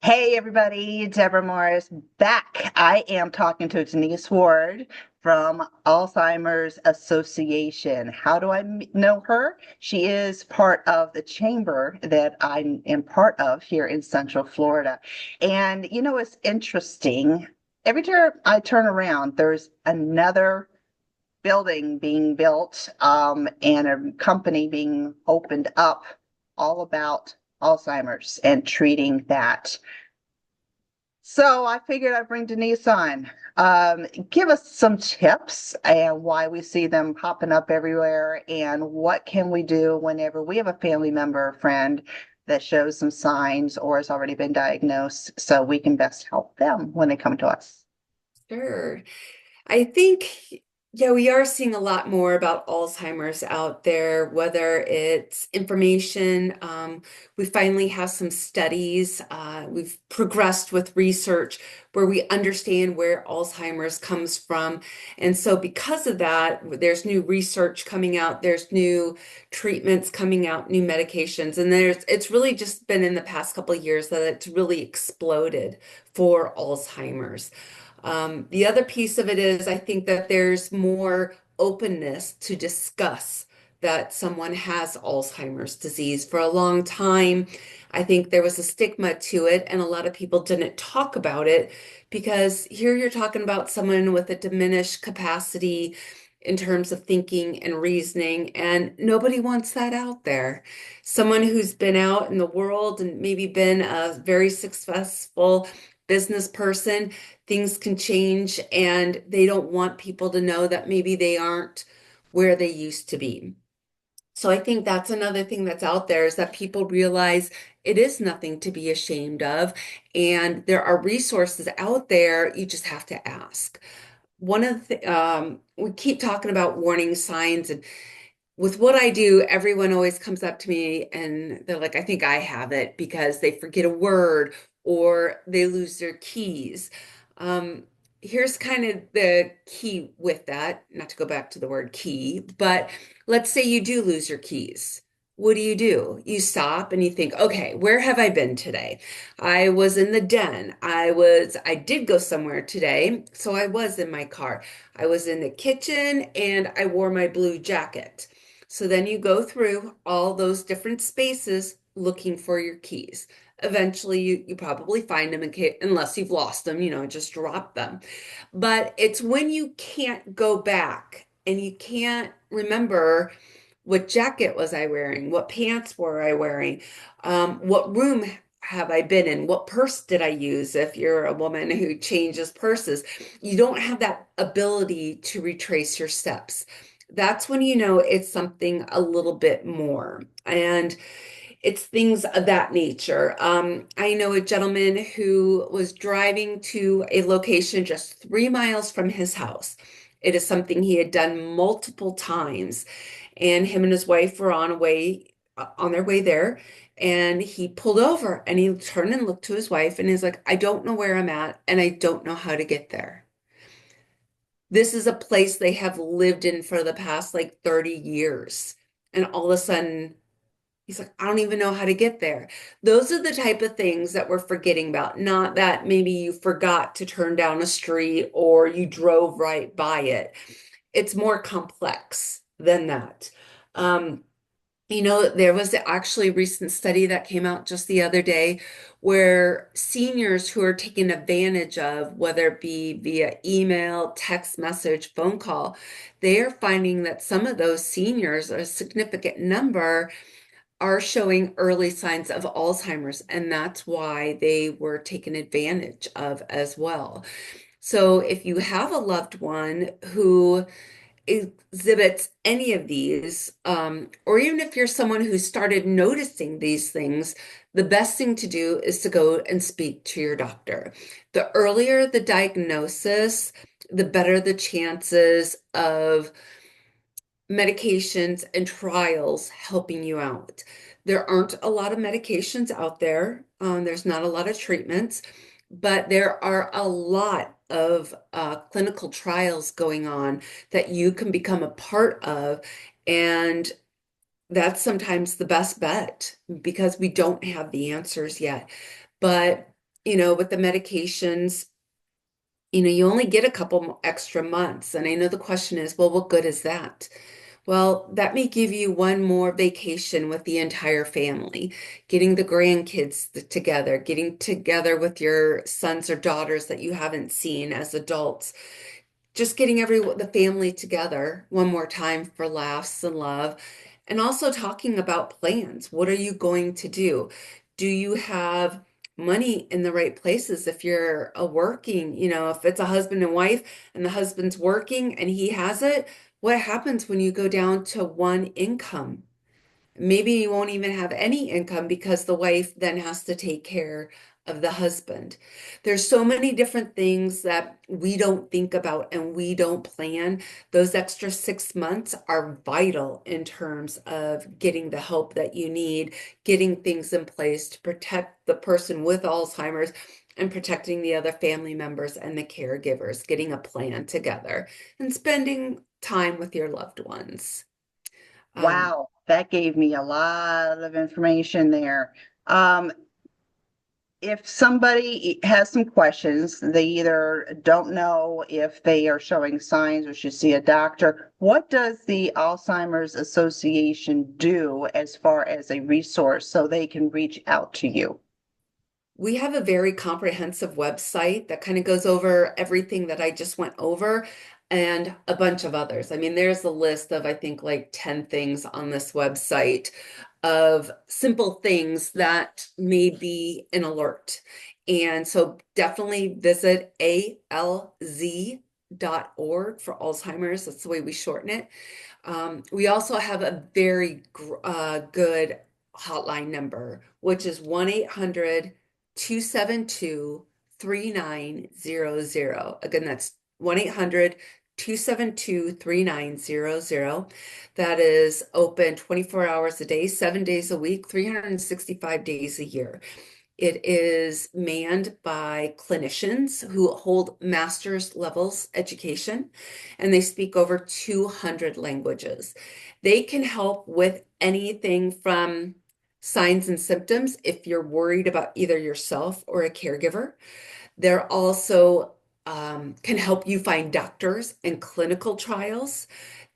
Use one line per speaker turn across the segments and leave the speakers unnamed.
Hey everybody, Deborah Morris back. I am talking to Denise Ward from Alzheimer's Association. How do I know her? She is part of the chamber that I am part of here in Central Florida. And it's interesting. Every time I turn around, there's another building being built, and a company being opened up all about Alzheimer's and treating that. So I figured I'd bring Denise on. Give us some tips and why we see them popping up everywhere, and what can we do whenever we have a family member or friend that shows some signs or has already been diagnosed, so we can best help them when they come to us.
Sure. I think, yeah, we are seeing a lot more about Alzheimer's out there, whether it's information. We finally have some studies. We've progressed with research where we understand where Alzheimer's comes from. And so, because of that, there's new research coming out, there's new treatments coming out, new medications. And it's really just been in the past couple of years that it's really exploded for Alzheimer's. The other piece of it is I think that there's more openness to discuss that someone has Alzheimer's disease. For a long time, I think there was a stigma to it, and a lot of people didn't talk about it because here you're talking about someone with a diminished capacity in terms of thinking and reasoning, and nobody wants that out there. Someone who's been out in the world and maybe been a very successful business person, things can change, and they don't want people to know that maybe they aren't where they used to be. So I think that's another thing that's out there is that people realize it is nothing to be ashamed of, and there are resources out there. You just have to ask. One of we keep talking about warning signs, and with what I do, everyone always comes up to me and they're like, I think I have it because they forget a word or they lose their keys. Um, Here's kind of the key with that, not to go back to the word key, but let's say you do lose your keys. What do? You stop and you think, okay, where have I been today? I was in the den. I did go somewhere today, so I was in my car. I was in the kitchen and I wore my blue jacket. So then you go through all those different spaces looking for your keys. Eventually, you probably find them in case, unless you've lost them, just drop them. But it's when you can't go back and you can't remember what jacket was I wearing, what pants were I wearing, what room have I been in, what purse did I use if you're a woman who changes purses. You don't have that ability to retrace your steps. That's when you know it's something a little bit more. And it's things of that nature. I know a gentleman who was driving to a location just 3 miles from his house. It is something he had done multiple times, and him and his wife were on their way there, and he pulled over and he turned and looked to his wife and he's like, I don't know where I'm at and I don't know how to get there. This is a place they have lived in for the past like 30 years. And all of a sudden, he's like, I don't even know how to get there. Those are the type of things that we're forgetting about. Not that maybe you forgot to turn down a street or you drove right by it. It's more complex than that. Um, there was actually a recent study that came out just the other day where seniors who are taken advantage of, whether it be via email, text message, phone call, they are finding that some of those seniors, a significant number, are showing early signs of Alzheimer's, and that's why they were taken advantage of as well. So if you have a loved one who exhibits any of these, or even if you're someone who started noticing these things, the best thing to do is to go and speak to your doctor. The earlier the diagnosis, the better the chances of medications and trials helping you out. There aren't a lot of medications out there. There's not a lot of treatments, but there are a lot of clinical trials going on that you can become a part of. And that's sometimes the best bet because we don't have the answers yet. But with the medications, you only get a couple extra months. And I know the question is, well, what good is that? Well, that may give you one more vacation with the entire family, getting the grandkids together, getting together with your sons or daughters that you haven't seen as adults, just getting the family together one more time for laughs and love, and also talking about plans. What are you going to do? Do you have money in the right places? If you're a working, if it's a husband and wife and the husband's working and he has it, what happens when you go down to one income? Maybe you won't even have any income because the wife then has to take care of the husband. There's so many different things that we don't think about and we don't plan. Those extra 6 months are vital in terms of getting the help that you need, getting things in place to protect the person with Alzheimer's and protecting the other family members and the caregivers, getting a plan together and spending time with your loved ones. Um,
Wow, that gave me a lot of information there. Um, if somebody has some questions, they either don't know if they are showing signs or should see a doctor, what does the Alzheimer's Association do as far as a resource so they can reach out to you?
We have a very comprehensive website that kind of goes over everything that I just went over and a bunch of others. I mean, there's a list of, I think, like 10 things on this website of simple things that may be an alert. And so definitely visit alz.org for Alzheimer's. That's the way we shorten it. We also have a very good hotline number, which is 1-800-272-3900. Again, that's 1-800-272-3900. That is open 24 hours a day, 7 days a week, 365 days a year. It is manned by clinicians who hold master's levels education, and they speak over 200 languages. They can help with anything from signs and symptoms if you're worried about either yourself or a caregiver. They're also can help you find doctors and clinical trials.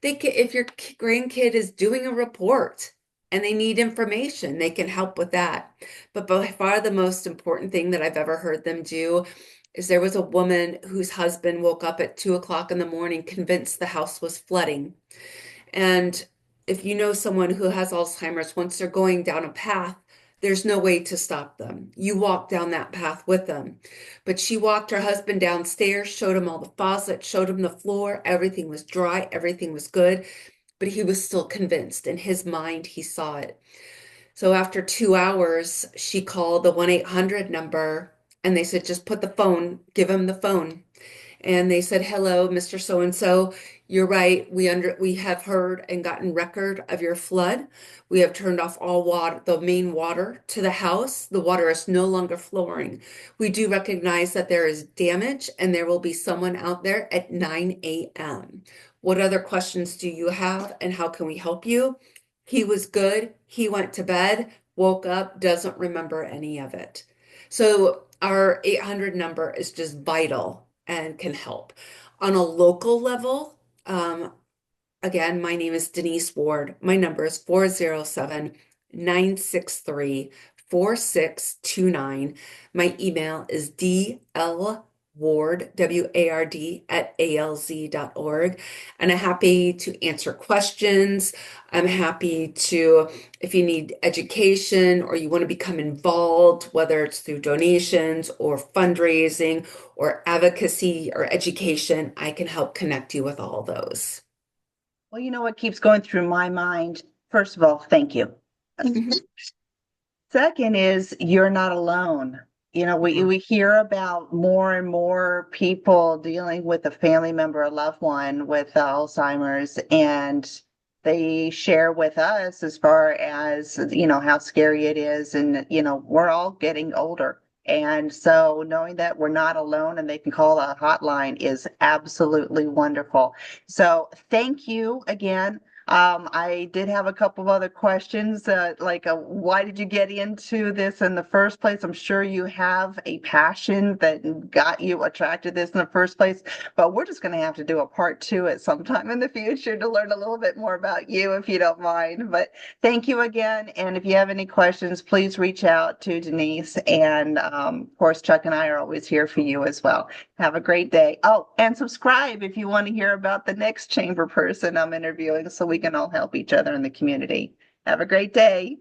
If your grandkid is doing a report and they need information, they can help with that. But by far the most important thing that I've ever heard them do is there was a woman whose husband woke up at 2 o'clock in the morning convinced the house was flooding. And if you know someone who has Alzheimer's, once they're going down a path, there's no way to stop them. You walk down that path with them. But she walked her husband downstairs, showed him all the faucets, showed him the floor. Everything was dry, everything was good. But he was still convinced. In his mind, he saw it. So after 2 hours, she called the 1-800 number and they said, just put the phone, give him the phone. And they said, "Hello, Mr. So and so. You're right. We have heard and gotten record of your flood. We have turned off all water, the main water to the house. The water is no longer flowing. We do recognize that there is damage and there will be someone out there at 9 a.m. What other questions do you have and how can we help you?" He was good. He went to bed, woke up, doesn't remember any of it. So our 800 number is just vital and can help. On a local level, again, my name is Denise Ward. My number is 407-963-4629. My email is dlward, WARD, at alz.org. And I'm happy to answer questions. I'm happy to, if you need education or you want to become involved, whether it's through donations or fundraising or advocacy or education, I can help connect you with all those.
Well, you know what keeps going through my mind? First of all, thank you.
Mhm.
Second is you're not alone. You know, we hear about more and more people dealing with a family member, a loved one with Alzheimer's, and they share with us as far as, how scary it is. And, we're all getting older. And so knowing that we're not alone and they can call a hotline is absolutely wonderful. So thank you again I did have a couple of other questions, why did you get into this in the first place? I'm sure you have a passion that got you attracted to this in the first place, but we're just going to have to do a part two at some time in the future to learn a little bit more about you, if you don't mind. But thank you again. And if you have any questions, please reach out to Denise. And of course, Chuck and I are always here for you as well. Have a great day. Oh, and subscribe if you want to hear about the next chamber person I'm interviewing so we can all help each other in the community. Have a great day.